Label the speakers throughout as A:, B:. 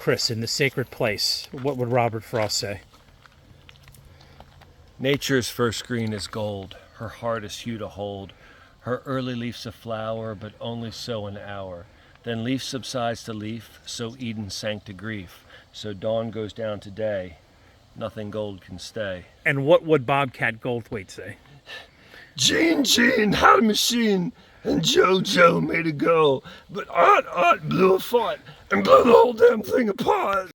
A: Chris in the sacred place, what would Robert Frost say?
B: Nature's first green is gold, her hardest hue to hold. Her early leaf's a flower, but only so an hour. Then leaf subsides to leaf, so Eden sank to grief. So dawn goes down to day, nothing gold can stay.
A: And what would Bobcat Goldthwait say?
B: Gene had a machine, and Joe made it go. But Art blew a fart, and blew the whole damn thing apart.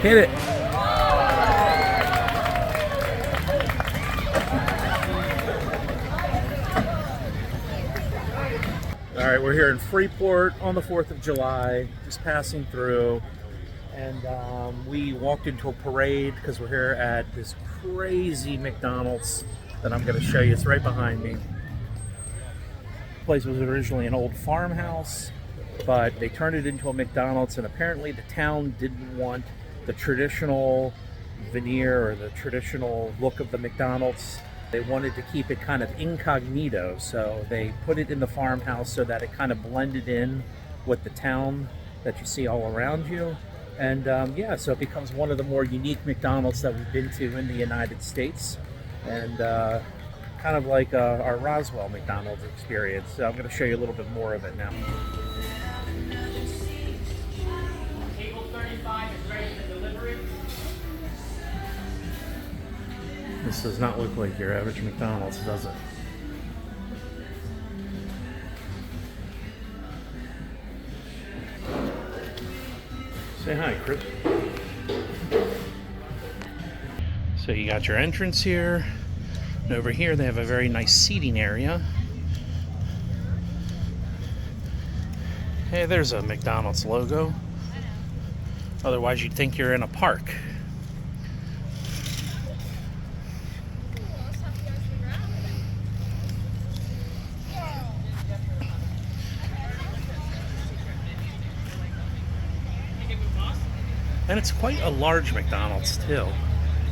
A: Hit it. All right, we're here in Freeport on the 4th of July, just passing through. And we walked into a parade because we're here at this crazy McDonald's that I'm going to show you. It's right behind me. The place was originally an old farmhouse, but they turned it into a McDonald's, and apparently the town didn't want the traditional veneer or the traditional look of the McDonald's. They wanted to keep it kind of incognito, so they put it in the farmhouse so that it kind of blended in with the town that you see all around you. And yeah, so it becomes one of the more unique McDonald's that we've been to in the United States, and kind of like our Roswell McDonald's experience. So I'm going to show you a little bit more of it now. This does not look like your average McDonald's, does it? Say hi, Chris. So you got your entrance here, and over here they have a very nice seating area. Hey, there's a McDonald's logo. Otherwise you'd think you're in a park. And it's quite a large McDonald's too,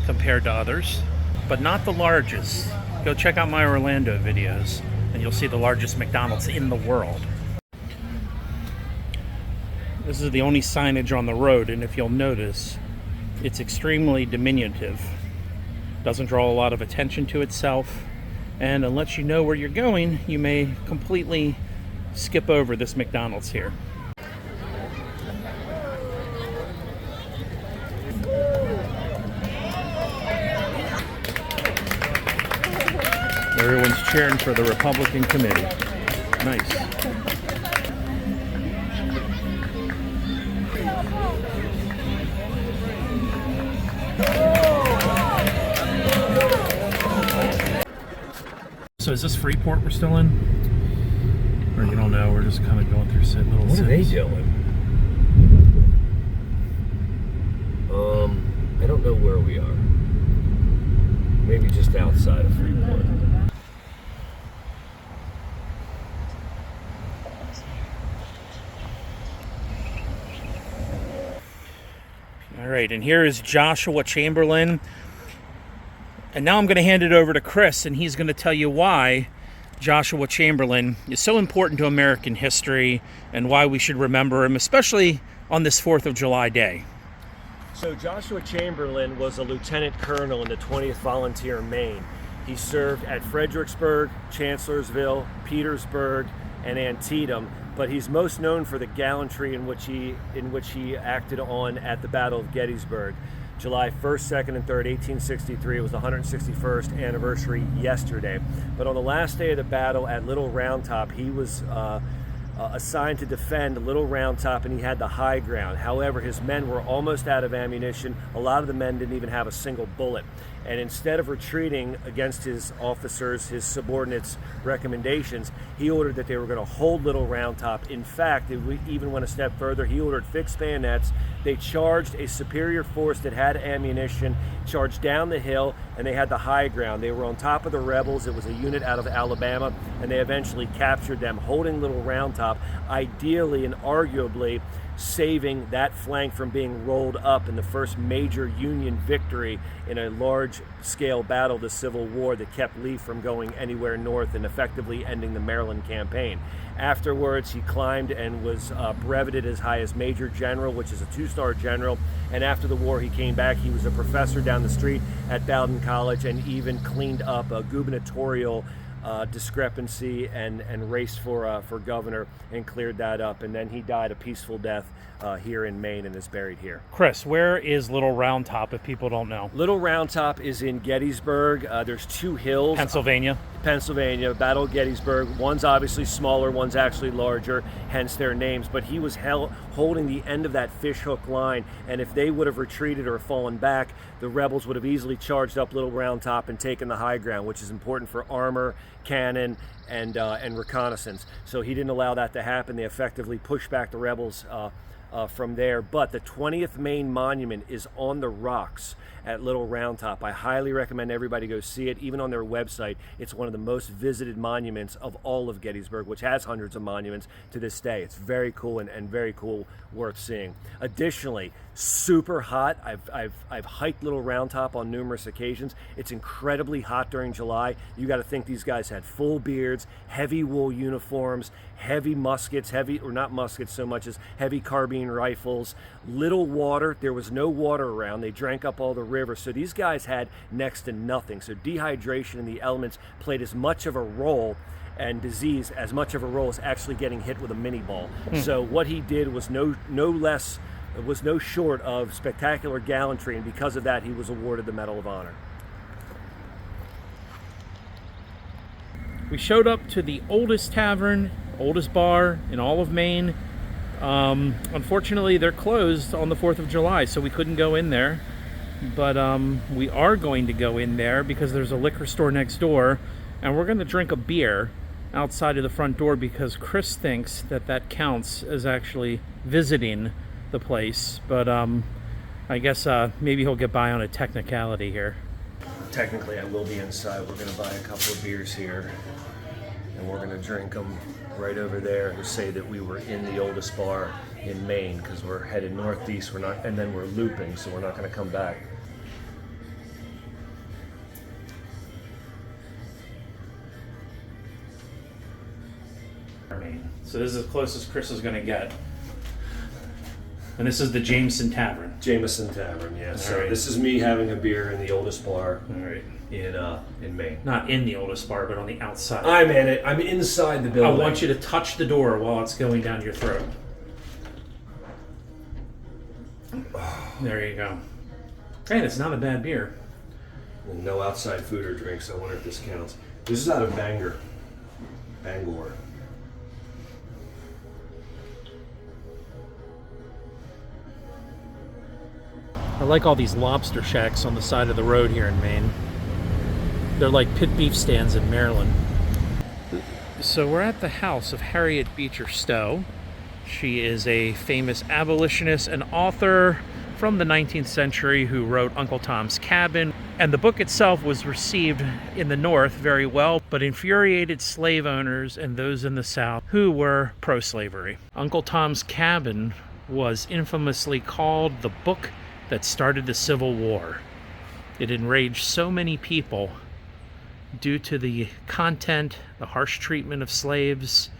A: compared to others, but not the largest. Go check out my Orlando videos, and you'll see the largest McDonald's in the world. This is the only signage on the road, and if you'll notice, it's extremely diminutive. Doesn't draw a lot of attention to itself, and unless you know where you're going, you may completely skip over this McDonald's here. Everyone's cheering for the Republican committee. Nice. So is this Freeport we're still in? Or you don't know, we're just kind of going through little
B: What
A: cities.
B: are they doing? I don't know where we are. Maybe just outside of Freeport.
A: All right, and here is Joshua Chamberlain. And now I'm going to hand it over to Chris, and he's going to tell you why Joshua Chamberlain is so important to American history and why we should remember him, especially on this 4th of July day.
B: So Joshua Chamberlain was a lieutenant colonel in the 20th Volunteer Maine. He served at Fredericksburg, Chancellorsville, Petersburg, and Antietam, but he's most known for the gallantry in which he acted on at the Battle of Gettysburg. July 1st, 2nd, and 3rd, 1863. It was the 161st anniversary yesterday. But on the last day of the battle at Little Round Top, he was assigned to defend Little Round Top, and he had the high ground. However, his men were almost out of ammunition. A lot of the men didn't even have a single bullet. And instead of retreating against his officers, his subordinates' recommendations, he ordered that they were going to hold Little Round Top. In fact, it even went a step further. He ordered fixed bayonets. They charged a superior force that had ammunition, charged down the hill, and they had the high ground. They were on top of the rebels. It was a unit out of Alabama, and they eventually captured them, holding Little Round Top, ideally and arguably saving that flank from being rolled up in the first major Union victory in a large-scale battle, the Civil War, that kept Lee from going anywhere north and effectively ending the Maryland campaign. Afterwards, he climbed and was breveted as high as Major General, which is a 2-star general. And after the war, he came back. He was a professor down the street at Bowdoin College and even cleaned up a gubernatorial discrepancy and raced for governor and cleared that up. And then he died a peaceful death here in Maine and is buried here.
A: Chris, where is Little Round Top if people don't know?
B: Little Round Top is in Gettysburg. There's 2 hills.
A: Pennsylvania, Battle of Gettysburg. One's obviously smaller, one's actually larger, hence their names. But he was holding the end of that fishhook line, and if they would have retreated or fallen back, the rebels would have easily charged up Little Round Top and taken the high ground, which is important for armor, cannon, and reconnaissance. So he didn't allow that to happen. They effectively pushed back the rebels from there. But the 20th Maine Monument is on the rocks at Little Round Top. I highly recommend everybody go see it. Even on their website, it's one of the most visited monuments of all of Gettysburg, which has hundreds of monuments to this day. It's very cool and very cool, worth seeing. Additionally, super hot. I've hiked Little Round Top on numerous occasions. It's incredibly hot during July. You got to think these guys had full beards, heavy wool uniforms, heavy muskets, or not muskets so much as heavy carbine rifles, little water. There was no water around. They drank up all the river. So these guys had next to nothing. So dehydration and the elements played as much of a role, and disease as much of a role, as actually getting hit with a mini ball. So what he did was no short of spectacular gallantry, and because of that, he was awarded the Medal of Honor. we showed up to the oldest tavern, oldest bar in all of Maine. Unfortunately, they're closed on the 4th of July, so we couldn't go in there. But we are going to go in there because there's a liquor store next door, and we're going to drink a beer outside of the front door because Chris thinks that that counts as actually visiting the place. But I guess maybe he'll get by on a technicality here.
B: Technically, I will be inside. We're going to buy a couple of beers here, and we're going to drink them right over there to say that we were in the oldest bar in Maine, because we're headed northeast. We're not, and then we're looping, so we're not going to come back.
A: So this is as close as Chris is going to get. And this is the Jameson Tavern.
B: Jameson Tavern, yeah. So
A: right.
B: This is me having a beer in the oldest bar
A: All right.
B: in Maine.
A: Not in the oldest bar, but on the outside.
B: I'm in it. I'm inside the
A: I
B: building.
A: want you to touch the door while it's going down your throat. There you go. Hey, it's not a bad beer.
B: And no outside food or drinks. I wonder if this counts. This is out of Bangor.
A: I like all these lobster shacks on the side of the road here in Maine. They're like pit beef stands in Maryland. So we're at the house of Harriet Beecher Stowe. She is a famous abolitionist and author from the 19th century who wrote Uncle Tom's Cabin. And the book itself was received in the North very well, but infuriated slave owners and those in the South who were pro-slavery. Uncle Tom's Cabin was infamously called the book that started the Civil War. It enraged so many people due to the content, the harsh treatment of slaves,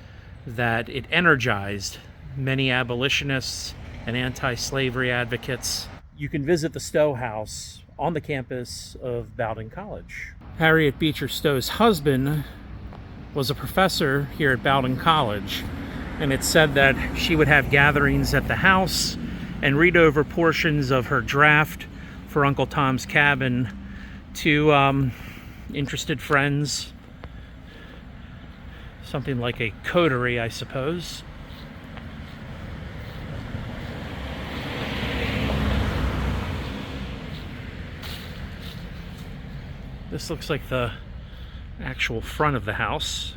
A: that it energized many abolitionists and anti-slavery advocates. You can visit the Stowe House on the campus of Bowdoin College. Harriet Beecher Stowe's husband was a professor here at Bowdoin College, and it's said that she would have gatherings at the house and read over portions of her draft for Uncle Tom's Cabin to interested friends. Something like a coterie, I suppose. This looks like the actual front of the house.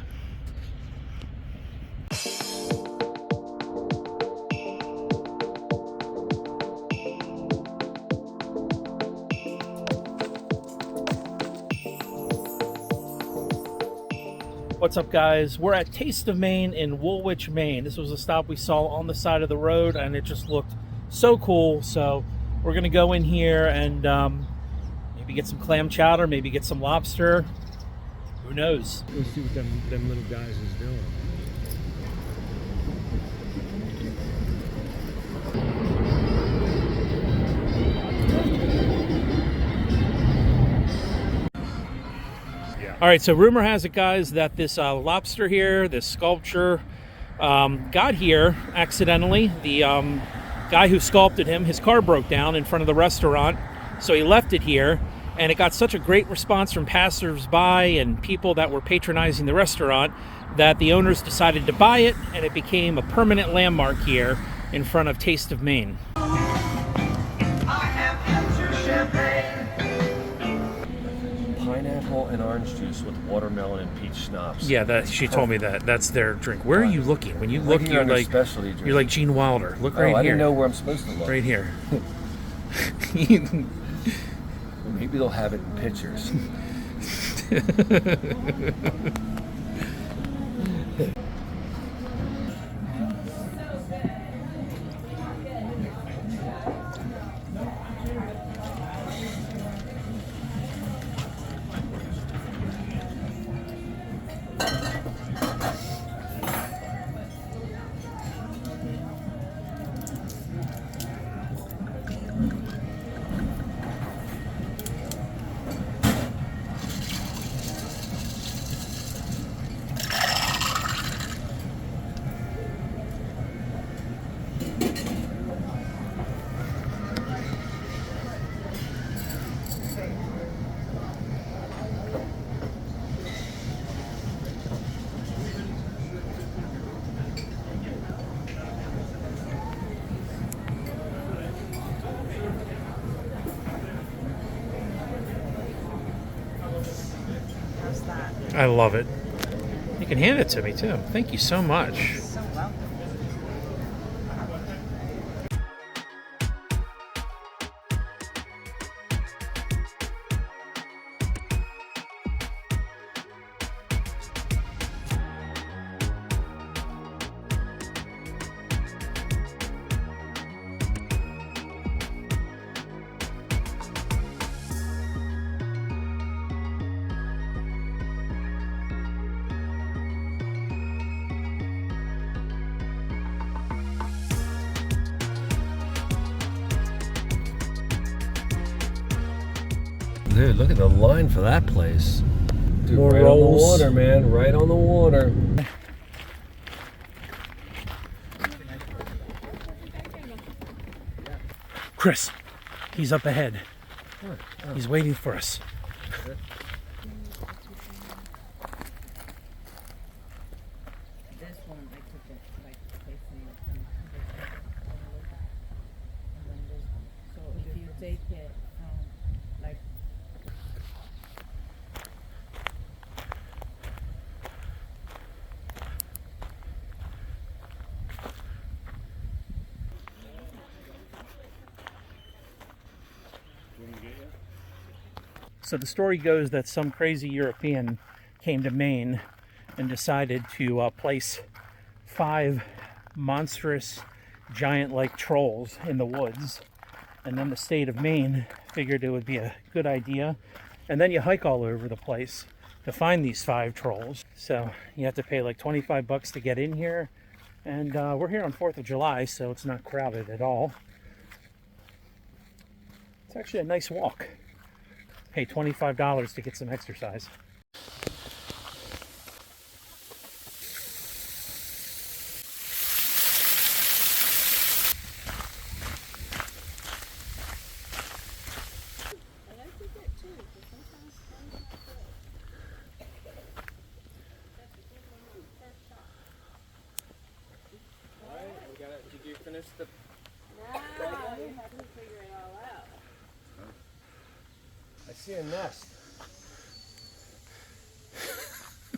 A: What's up, guys? We're at Taste of Maine in Woolwich, Maine. This was a stop we saw on the side of the road, and it just looked so cool. So we're gonna go in here and maybe get some clam chowder, maybe get some lobster. Who knows?
B: Let's see what them little guys is doing.
A: All right, so rumor has it, guys, that this lobster here, this sculpture, got here accidentally. The guy who sculpted him, his car broke down in front of the restaurant, so he left it here, and it got such a great response from passers-by and people that were patronizing the restaurant that the owners decided to buy it, and it became a permanent landmark here in front of Taste of Maine.
B: Pineapple and orange juice with watermelon and peach schnapps.
A: Yeah, she told me that. That's their drink. Where are you looking? When you look, you're like
B: specialty drink.
A: You're like Gene Wilder. Look right here.
B: I didn't know where I'm supposed to look.
A: Right here.
B: Maybe they'll have it in pictures.
A: I love it. You can hand it to me too. Thank you so much.
C: So welcome.
B: Dude, look at the line for that place. Dude,
A: More
B: right
A: rolls.
B: on the water, man. Right on the water.
A: Chris, he's up ahead. He's waiting for us.
C: This one, I took it like facing and then this one. So if you take it like
A: So the story goes that some crazy European came to Maine and decided to place 5 monstrous giant-like trolls in the woods. And then the state of Maine figured it would be a good idea. And then you hike all over the place to find these 5 trolls. So you have to pay like 25 bucks to get in here. And we're here on 4th of July, so it's not crowded at all. It's actually a nice walk. Pay $25 to get some exercise.
B: Did you finish the...
D: No, you have to figure it all out.
B: I see a nest.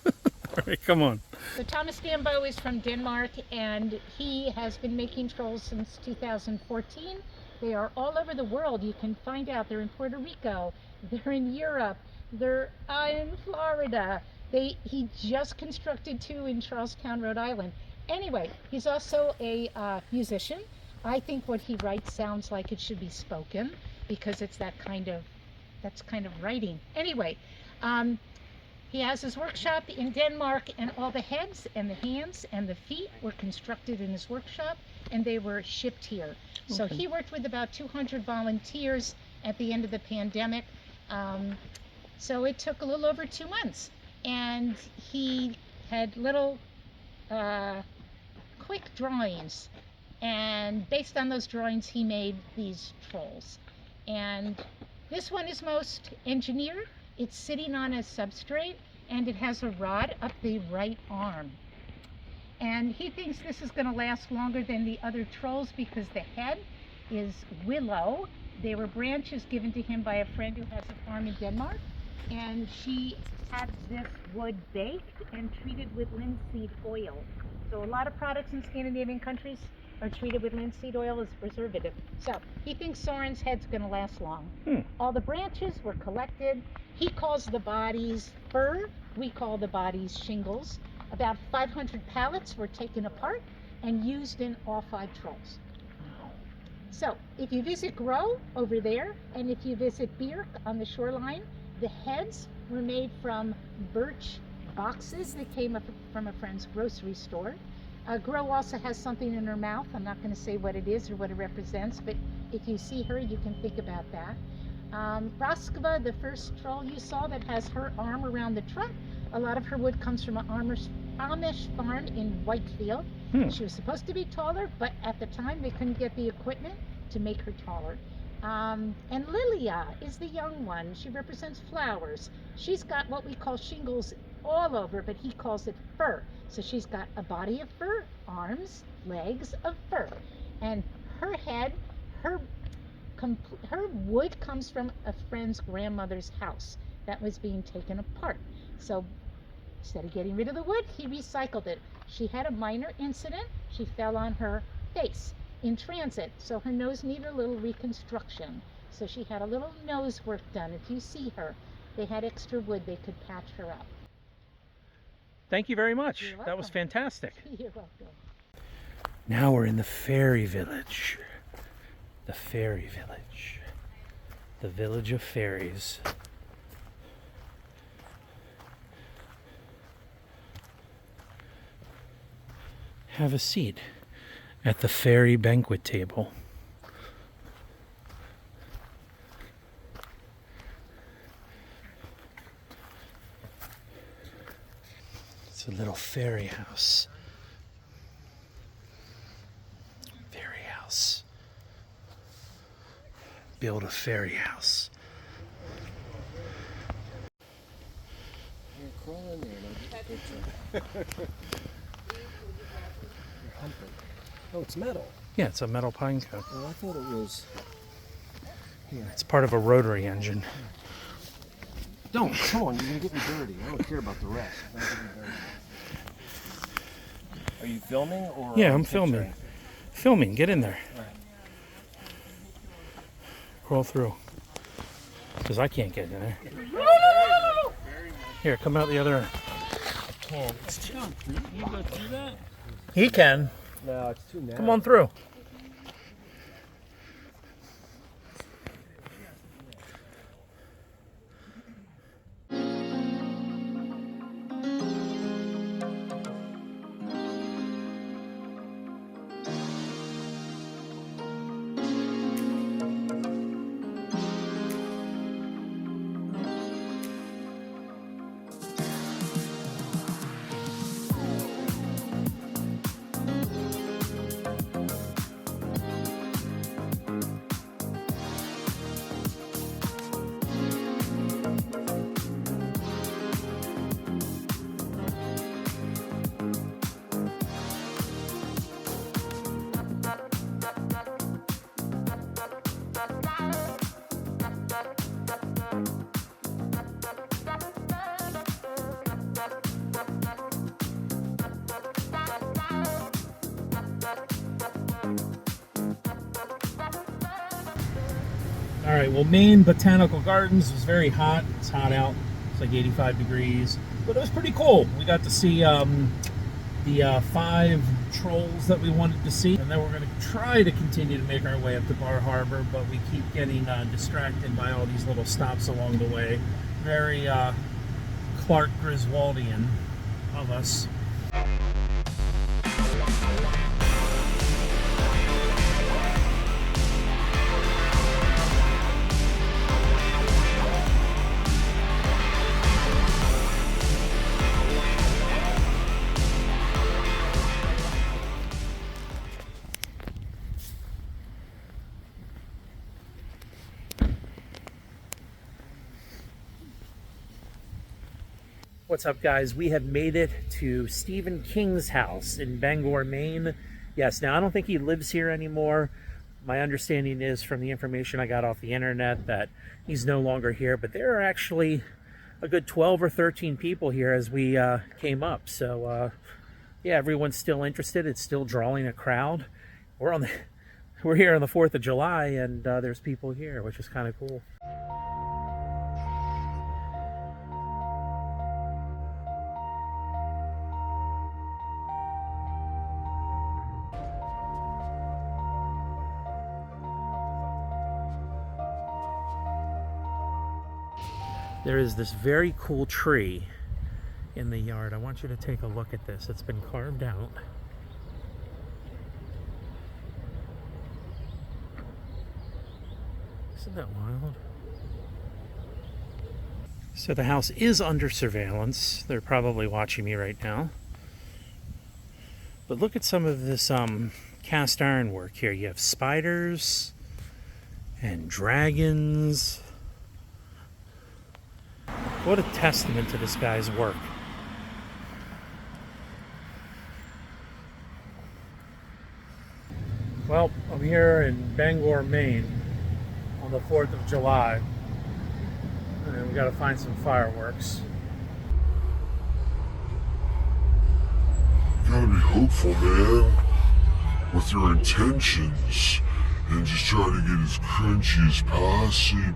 A: All right, come on.
D: So Thomas Gambo is from Denmark, and he has been making trolls since 2014. They are all over the world. You can find out they're in Puerto Rico, they're in Europe, they're in Florida. He just constructed 2 in Charlestown, Rhode Island. Anyway, he's also a musician. I think what he writes sounds like it should be spoken because it's that's kind of writing. Anyway, he has his workshop in Denmark, and all the heads and the hands and the feet were constructed in his workshop, and they were shipped here. So he worked with about 200 volunteers at the end of the pandemic. So it took a little over 2 months, and he had little quick drawings, and based on those drawings he made these trolls. And this one is most engineered. It's sitting on a substrate, and it has a rod up the right arm. And he thinks this is going to last longer than the other trolls because the head is willow. They were branches given to him by a friend who has a farm in Denmark, and she had this wood baked and treated with linseed oil. So a lot of products in Scandinavian countries are treated with linseed oil as a preservative. So he thinks Soren's head's going to last long. All the branches were collected. He calls the bodies fur. We call the bodies shingles. About 500 pallets were taken apart and used in all 5 trolls. So if you visit Grow over there, and if you visit Birk on the shoreline, the heads were made from birch boxes that came up from a friend's grocery store. Grow also has something in her mouth. I'm not going to say what it is or what it represents, but if you see her, you can think about that. Roskva, the first troll you saw that has her arm around the trunk, a lot of her wood comes from an Amish farm in Whitefield. She was supposed to be taller, but at the time they couldn't get the equipment to make her taller. And Lilia is the young one. She represents flowers. She's got what we call shingles all over, but he calls it fur. So she's got a body of fur, arms, legs of fur. And her head, her wood comes from a friend's grandmother's house that was being taken apart. So instead of getting rid of the wood, he recycled it. She had a minor incident. She fell on her face in transit, so her nose needed a little reconstruction. So she had a little nose work done. If you see her, they had extra wood, they could patch her up.
A: Thank you very much.
D: You're
A: That was
D: welcome.
A: fantastic.
D: You're welcome.
A: Now we're in the fairy village. The fairy village. The village of fairies. Have a seat at the fairy banquet table. It's a little fairy house. Fairy house. Build a fairy house.
B: Crawl in there and I'll get a picture. Oh, it's metal.
A: Yeah, it's a metal pine cone.
B: Oh, I thought it was. Here.
A: It's part of a rotary engine.
B: Don't. Come on, you're going to get me dirty. I don't care about the rest. Don't get me dirty. Are you filming or?
A: Yeah, I'm filming. Filming. Get in there.
B: All right.
A: Crawl through. Because I can't get in there. Here, come out the other end.
B: I can't. It's too. You go through that?
A: He can.
B: No, it's too narrow.
A: Come on through. All right, well, Maine Botanical Gardens was very hot. It's hot out. It's like 85 degrees. But it was pretty cool. We got to see the 5 trolls that we wanted to see, and then we're going to try to continue to make our way up to Bar Harbor, but we keep getting distracted by all these little stops along the way. Very Clark Griswoldian of us. What's up, guys? We have made it to Stephen King's house in Bangor, Maine. Yes, now I don't think he lives here anymore. My understanding is from the information I got off the internet that he's no longer here, but there are actually a good 12 or 13 people here as we came up. So yeah, everyone's still interested. It's still drawing a crowd. We're here on the 4th of July, and there's people here, which is kind of cool. There is this very cool tree in the yard. I want you to take a look at this. It's been carved out. Isn't that wild? So the house is under surveillance. They're probably watching me right now. But look at some of this cast iron work here. You have spiders and dragons. What a testament to this guy's work. Well, I'm here in Bangor, Maine on the 4th of July. And we gotta find some fireworks.
E: You gotta be hopeful, man, with your intentions, and just try to get as crunchy as possible.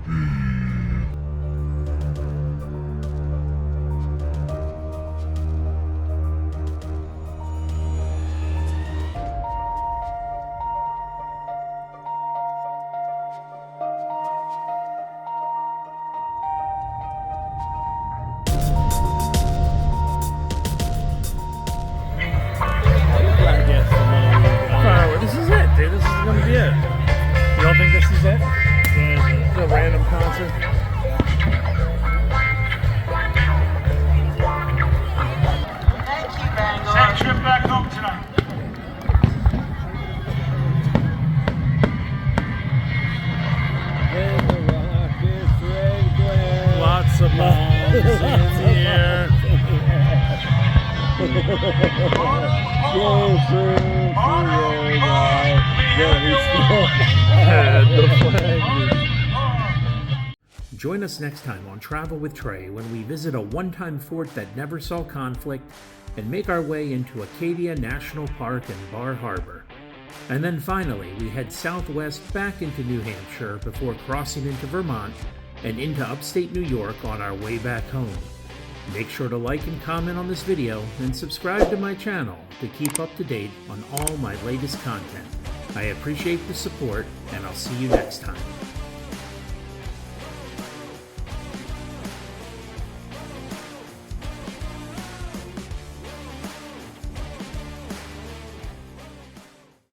A: This is it, dude. This is gonna be it. You don't think this is it? Yeah, a random concert.
F: Thank you, Bangor. Safe trip back home tonight.
A: Lots of bombs in here. Join us next time on Travel with Trey when we visit a one-time fort that never saw conflict and make our way into Acadia National Park and Bar Harbor. And then finally, we head southwest back into New Hampshire before crossing into Vermont and into upstate New York on our way back home. Make sure to like and comment on this video and subscribe to my channel to keep up to date on all my latest content. I appreciate the support, and I'll see you next time.